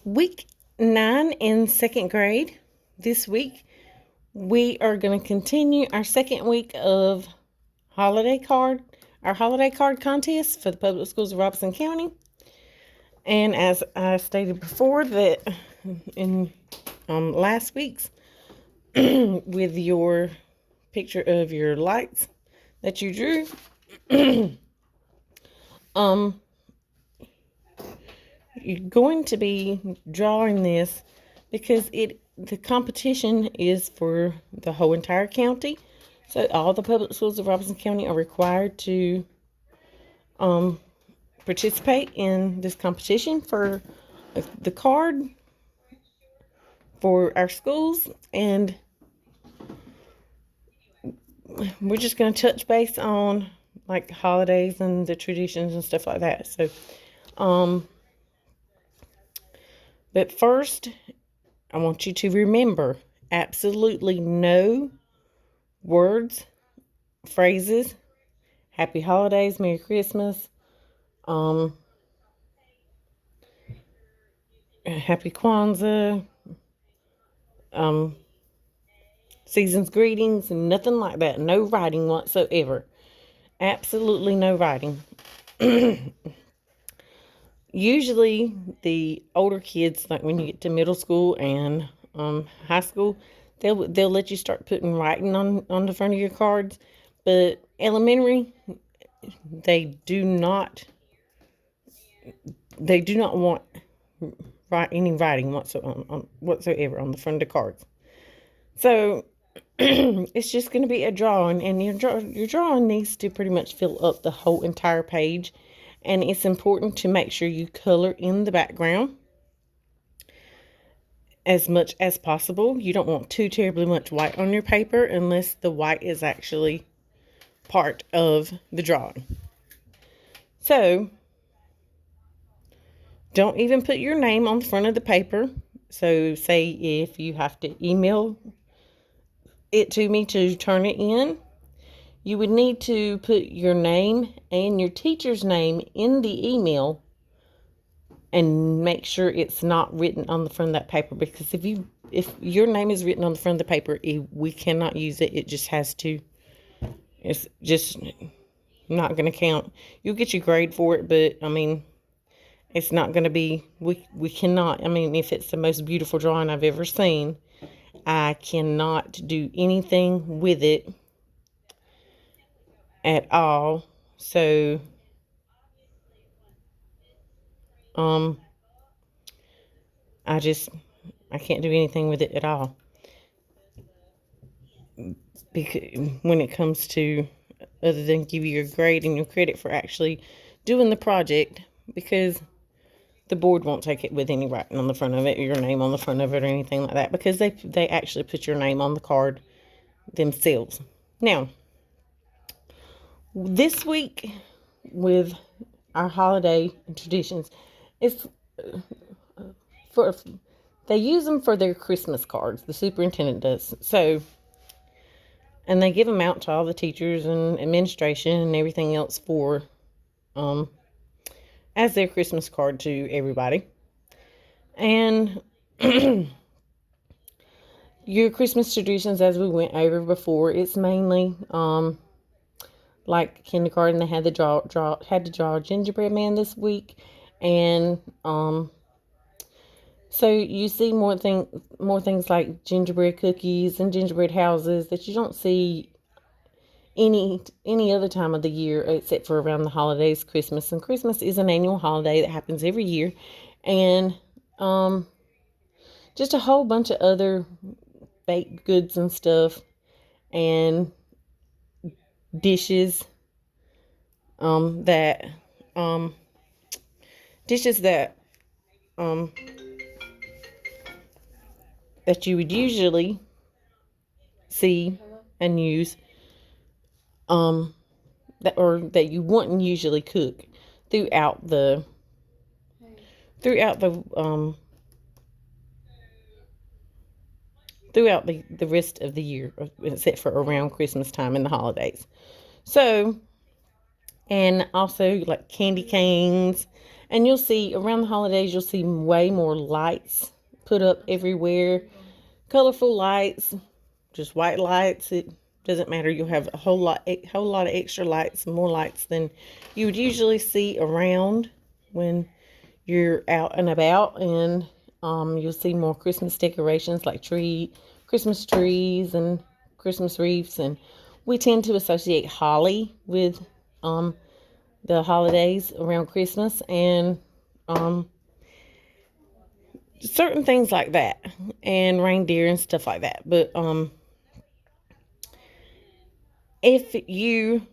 Week 9 in second grade. This week, we are going to continue our second week of our holiday card contest for the public schools of Robeson County. And as I stated before, that in last week's, with your picture of your lights that you drew, um, you're going to be drawing this because the competition is for the whole entire county. So all the public schools of Robeson County are required to participate in this competition for the card for our schools. And we're just going to touch base on like holidays and the traditions and stuff like that. So, but first, I want you to remember absolutely no words, phrases, Happy Holidays, Merry Christmas, Happy Kwanzaa, season's greetings, and nothing like that. No writing whatsoever. Absolutely no writing. Usually, the older kids, like when you get to middle school and high school, they'll let you start putting writing on the front of your cards. But elementary, they do not want any writing whatsoever on the front of the cards. So it's just going to be a drawing, and your drawing needs to pretty much fill up the whole entire page. And it's important to make sure you color in the background as much as possible. You don't want too terribly much white on your paper unless the white is actually part of the drawing. So don't even put your name on the front of the paper. So say if you have to email it to me to turn it in, you would need to put your name and your teacher's name in the email and make sure it's not written on the front of that paper, because if your name is written on the front of the paper, we cannot use it. It just has to, it's just not going to count. You'll get your grade for it, but I mean, it's not going to be, we cannot, I mean, if it's the most beautiful drawing I've ever seen, I cannot do anything with it at all. So, I can't do anything with it at all. Because when it comes to, other than give you your grade and your credit for actually doing the project, because the board won't take it with any writing on the front of it, or your name on the front of it, or anything like that, because they actually put your name on the card themselves. Now, this week with our holiday traditions, it's for, they use them for their Christmas cards. The superintendent does. So, and they give them out to all the teachers and administration and everything else for, as their Christmas card to everybody. And your Christmas traditions, as we went over before, it's mainly like kindergarten. They had to draw a gingerbread man this week, and so you see more things like gingerbread cookies and gingerbread houses that you don't see any other time of the year except for around the holidays, Christmas. And Christmas is an annual holiday that happens every year, and just a whole bunch of other baked goods and stuff, and dishes that dishes that that you would usually see and use, that you wouldn't usually cook throughout the throughout the rest of the year, except for around Christmas time and the holidays. So, and also like candy canes And you'll see around the holidays, you'll see way more lights put up everywhere. Colorful lights, just white lights. It doesn't matter. You'll have a whole lot of extra lights, more lights than you would usually see around when you're out and about. And you'll see more Christmas decorations like Christmas trees and Christmas wreaths. And we tend to associate holly with the holidays around Christmas and certain things like that, and reindeer and stuff like that. But if you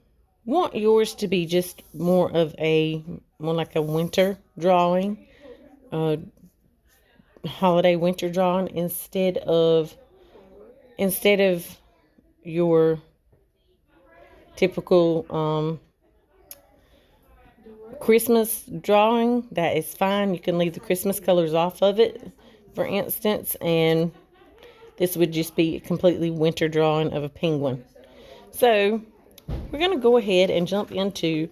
want yours to be just more like a winter drawing, holiday winter drawing, instead of your typical Christmas drawing, that is fine. You can leave the Christmas colors off of it, for instance, and this would just be a completely winter drawing of a penguin. So we're going to go ahead and jump into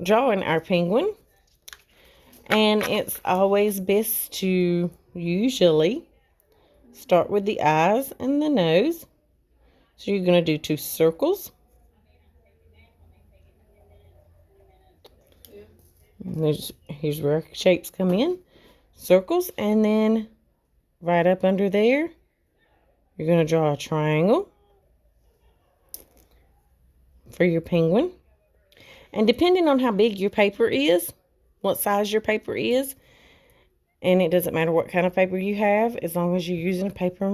drawing our penguin. And it's always best to usually start with the eyes and the nose. So you're going to do 2 circles. Here's where shapes come in. Circles, and then right up under there, you're going to draw a triangle for your penguin. And depending on how big your paper is, what size your paper is, and it doesn't matter what kind of paper you have, as long as you're using a paper,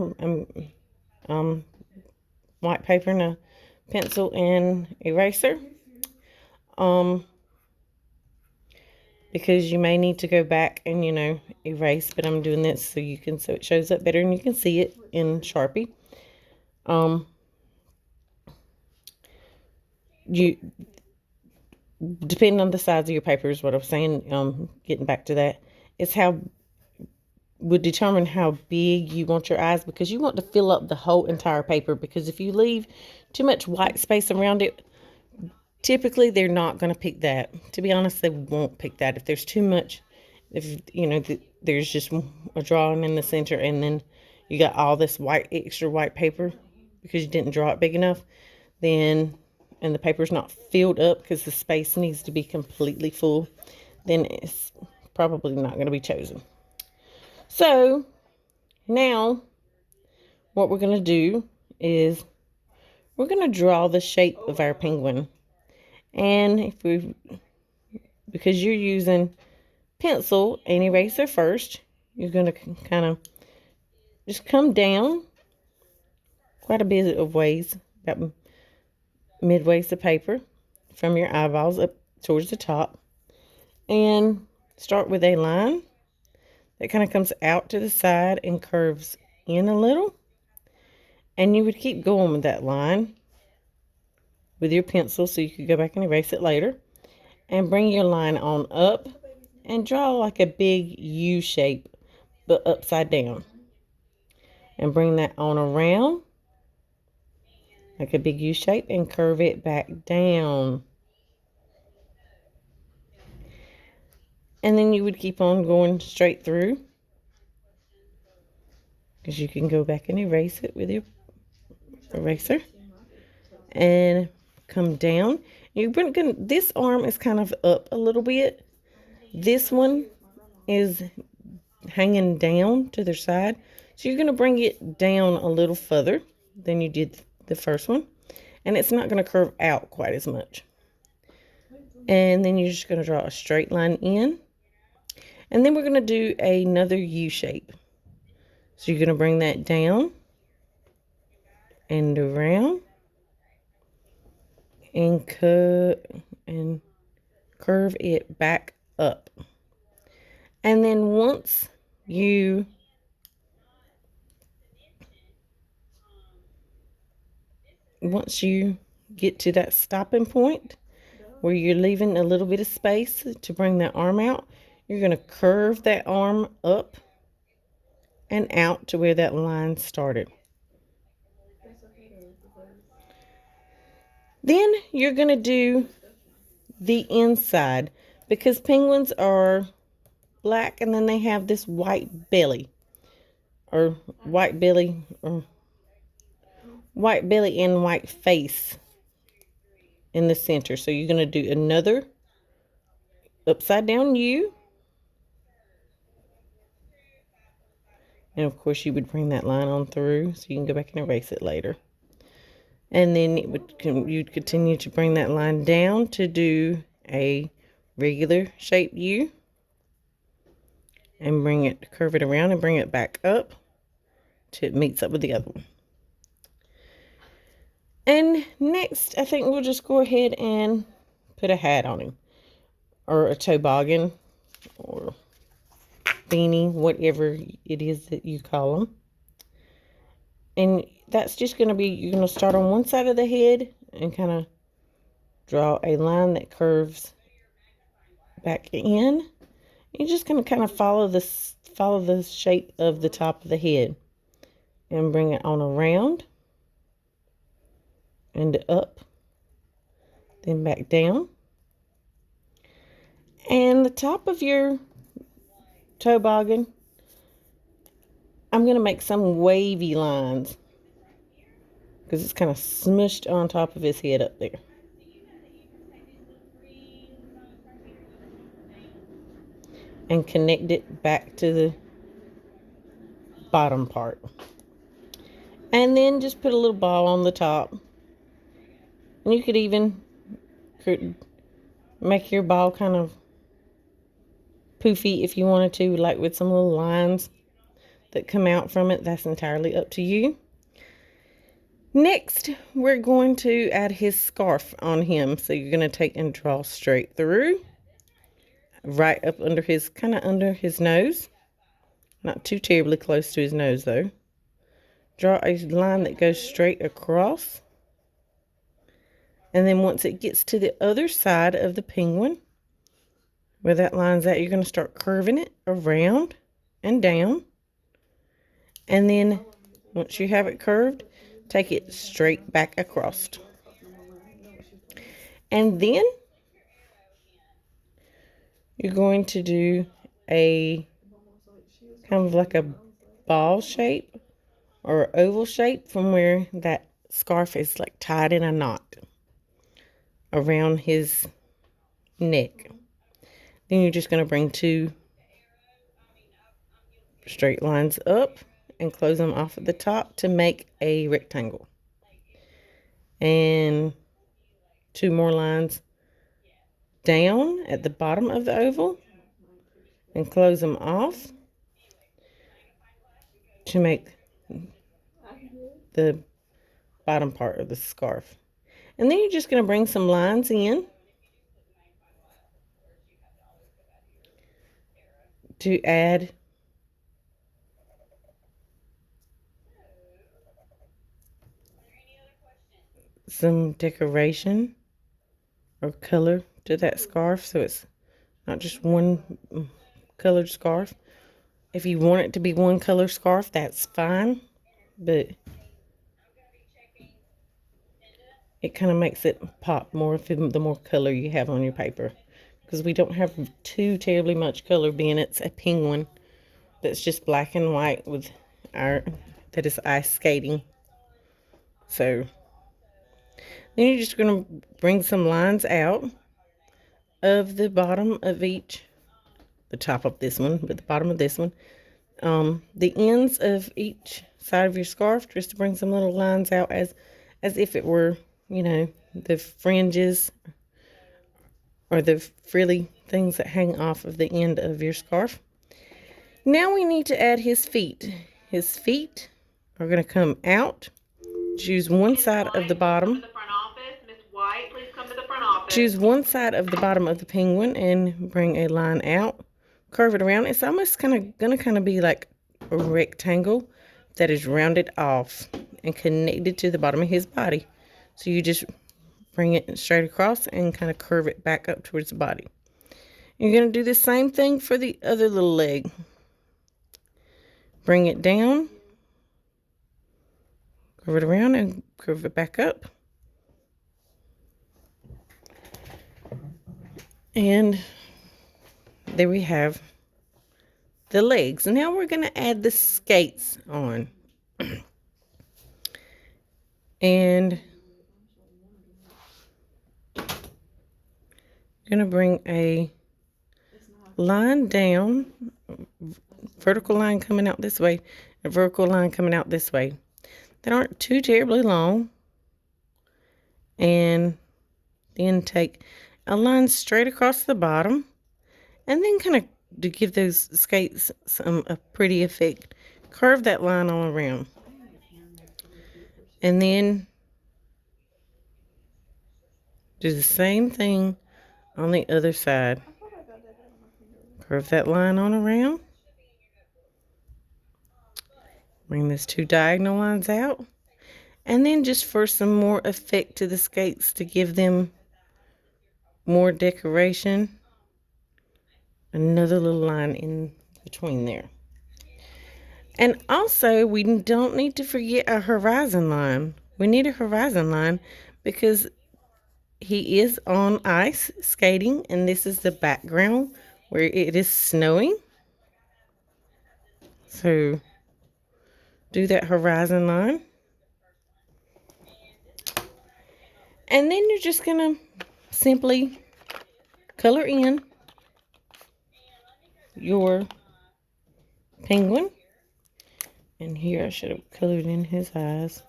white paper and a pencil and eraser. Because you may need to go back and, erase, but I'm doing this so it shows up better and you can see it in Sharpie. Depending on the size of your paper is what I'm saying, getting back to that, would determine how big you want your eyes, because you want to fill up the whole entire paper, because if you leave too much white space around it, typically, they're not going to pick that. To be honest, they won't pick that. If there's too much, there's just a drawing in the center, and then you got all this extra white paper because you didn't draw it big enough, and the paper's not filled up because the space needs to be completely full, then it's probably not going to be chosen. So, now, what we're going to do is we're going to draw the shape of our penguin. And because you're using pencil and eraser first, you're going to kind of just come down quite a bit of ways, about midways the paper from your eyeballs up towards the top, and start with a line that kind of comes out to the side and curves in a little. And you would keep going with that line with your pencil, so you could go back and erase it later, and bring your line on up and draw like a big U shape, but upside down, and bring that on around like a big U shape and curve it back down. And then you would keep on going straight through, because you can go back and erase it with your eraser and come down. This arm is kind of up a little bit. This one is hanging down to their side. So you're going to bring it down a little further than you did the first one. And it's not going to curve out quite as much. And then you're just going to draw a straight line in. And then we're going to do another U shape. So you're going to bring that down and around and cut and curve it back up. And then once you get to that stopping point where you're leaving a little bit of space to bring that arm out, you're going to curve that arm up and out to where that line started. Then you're going to do the inside, because penguins are black and then they have this white belly, or white belly, or white belly and white face in the center. So you're going to do another upside down U. And of course you would bring that line on through so you can go back and erase it later. And then you'd continue to bring that line down to do a regular shape U. And curve it around and bring it back up till it meets up with the other one. And next, I think we'll just go ahead and put a hat on him, or a toboggan, or beanie, whatever it is that you call them. And that's just going to be, you're going to start on one side of the head and kind of draw a line that curves back in. You're just going to kind of follow the shape of the top of the head and bring it on around and up, then back down. And the top of your toboggan, I'm going to make some wavy lines because it's kind of smushed on top of his head up there. And connect it back to the bottom part. And then just put a little ball on the top. And you could even make your ball kind of poofy if you wanted to, like with some little lines that come out from it. That's entirely up to you. Next, we're going to add his scarf on him. So you're going to take and draw straight through, right up under his, kind of under his nose. Not too terribly close to his nose though. Draw a line that goes straight across. And then once it gets to the other side of the penguin, where that line's at, you're going to start curving it around and down. And then once you have it curved, take it straight back across. And then you're going to do a kind of like a ball shape or oval shape from where that scarf is like tied in a knot around his neck. Then you're just going to bring two straight lines up and close them off at the top to make a rectangle. And two more lines down at the bottom of the oval and close them off to make the bottom part of the scarf. And then you're just going to bring some lines in to add some decoration or color to that scarf, so it's not just one colored scarf. If you want it to be one color scarf, that's fine, but it kind of makes it pop more the more color you have on your paper, because we don't have too terribly much color, being it's a penguin that's just black and white with that is ice skating. So then you're just going to bring some lines out of the bottom of the top of this one, but the bottom of this one, the ends of each side of your scarf, just to bring some little lines out as if it were, you know, the fringes or the frilly things that hang off of the end of your scarf. Now we need to add his feet. His feet are going to come out. Choose one side of the bottom. Choose one side of the bottom of the penguin and bring a line out. Curve it around. It's almost going to be like a rectangle that is rounded off and connected to the bottom of his body. So you just bring it straight across and kind of curve it back up towards the body. You're going to do the same thing for the other little leg. Bring it down, curve it around and curve it back up. And there we have the legs. Now we're going to add the skates on. And going to bring a line down, vertical line coming out this way, a vertical line coming out this way. That aren't too terribly long. And then take a line straight across the bottom, and then kind of to give those skates a pretty effect, curve that line all around. And then do the same thing on the other side. Curve that line on around. Bring those two diagonal lines out. And then just for some more effect to the skates to give them more decoration, another little line in between there. And also, we don't need to forget a horizon line. We need a horizon line because he is on ice skating, and this is the background where it is snowing. So do that horizon line. And then you're just going to simply color in your penguin. And here I should have colored in his eyes.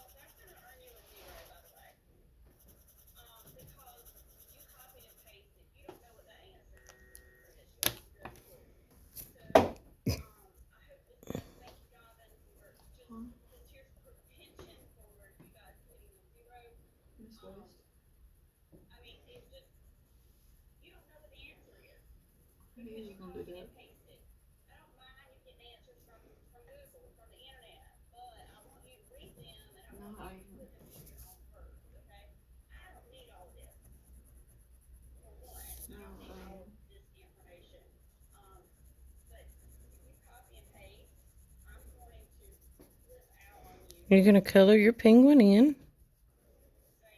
You're going to color your penguin in.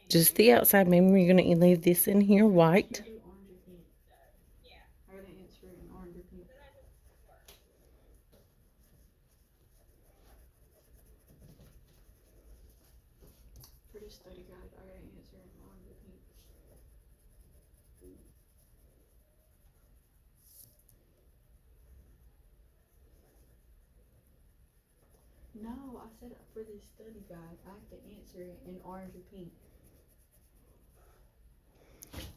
Just the outside. Maybe you're going to leave this in here white. No, I said for this study guide, I have to answer it in orange or pink.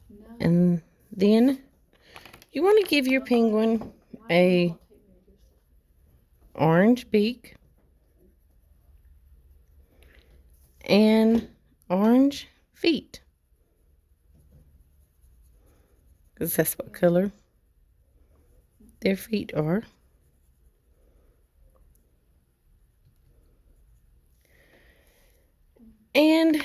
No. And then you want to give your penguin a orange beak and orange feet, because that's what color their feet are. And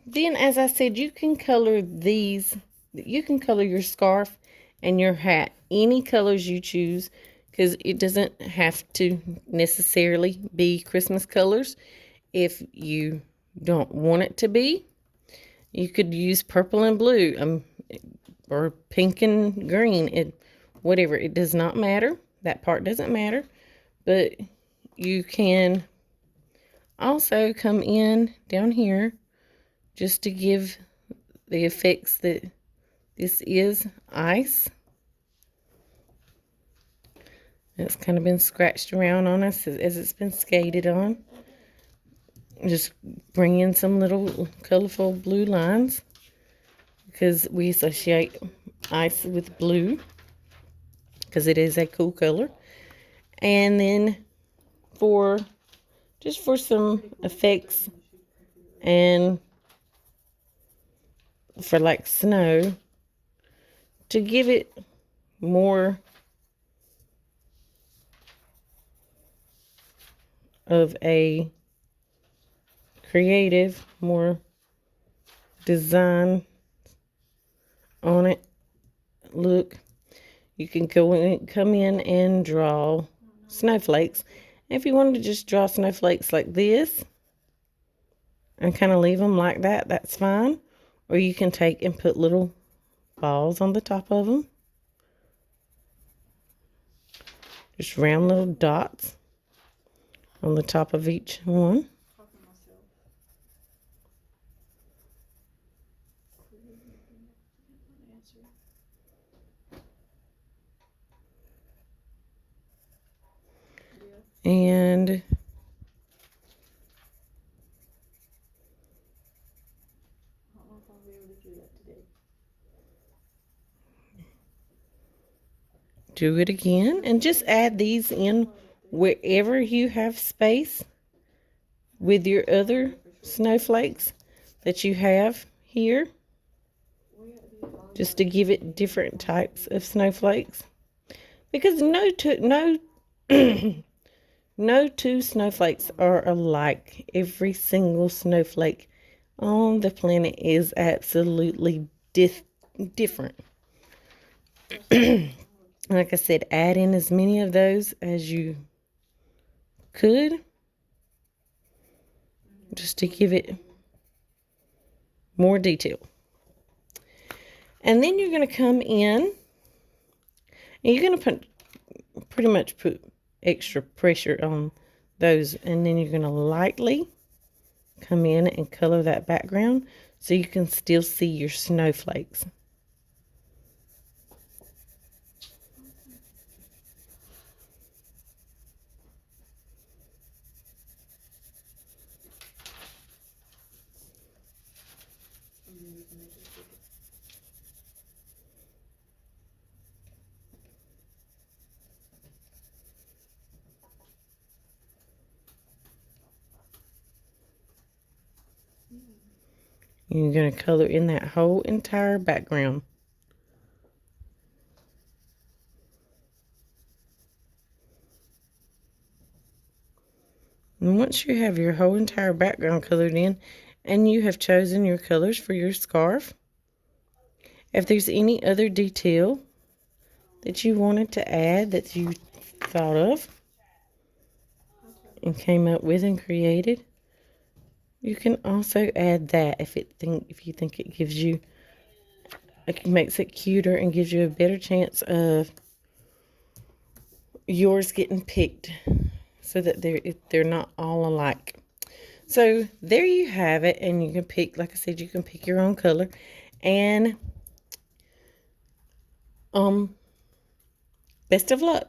then, as I said, you can color these. You can color your scarf and your hat any colors you choose, because it doesn't have to necessarily be Christmas colors. If you don't want it to be, you could use purple and blue, or pink and green. Whatever. It does not matter. That part doesn't matter. But you can also come in down here just to give the effects that this is ice. It's kind of been scratched around on us as it's been skated on. Just bring in some little colorful blue lines, because we associate ice with blue because it is a cool color. And then just for some effects and for like snow, to give it more of a creative, more design on it look, you can come in and draw snowflakes. If you wanted to just draw snowflakes like this and kind of leave them like that, that's fine. Or you can take and put little balls on the top of them. Just round little dots on the top of each one. Talking to myself. Answer. Yeah. And I don't know if I'll be able to do that today. do it again. And just add these in wherever you have space with your other snowflakes that you have here, just to give it different types of snowflakes, because no two snowflakes are alike. Every single snowflake on the planet is absolutely different. Like I said, add in as many of those as you could, just to give it more detail. And then you're going to come in and you're going to pretty much put extra pressure on those, and then you're going to lightly come in and color that background so you can still see your snowflakes. You're going to color in that whole entire background. And once you have your whole entire background colored in and you have chosen your colors for your scarf, if there's any other detail that you wanted to add that you thought of and came up with and created, you can also add that if you think it gives you, it makes it cuter and gives you a better chance of yours getting picked, so that they're not all alike. So there you have it, and you can pick, like I said, you can pick your own color. And best of luck.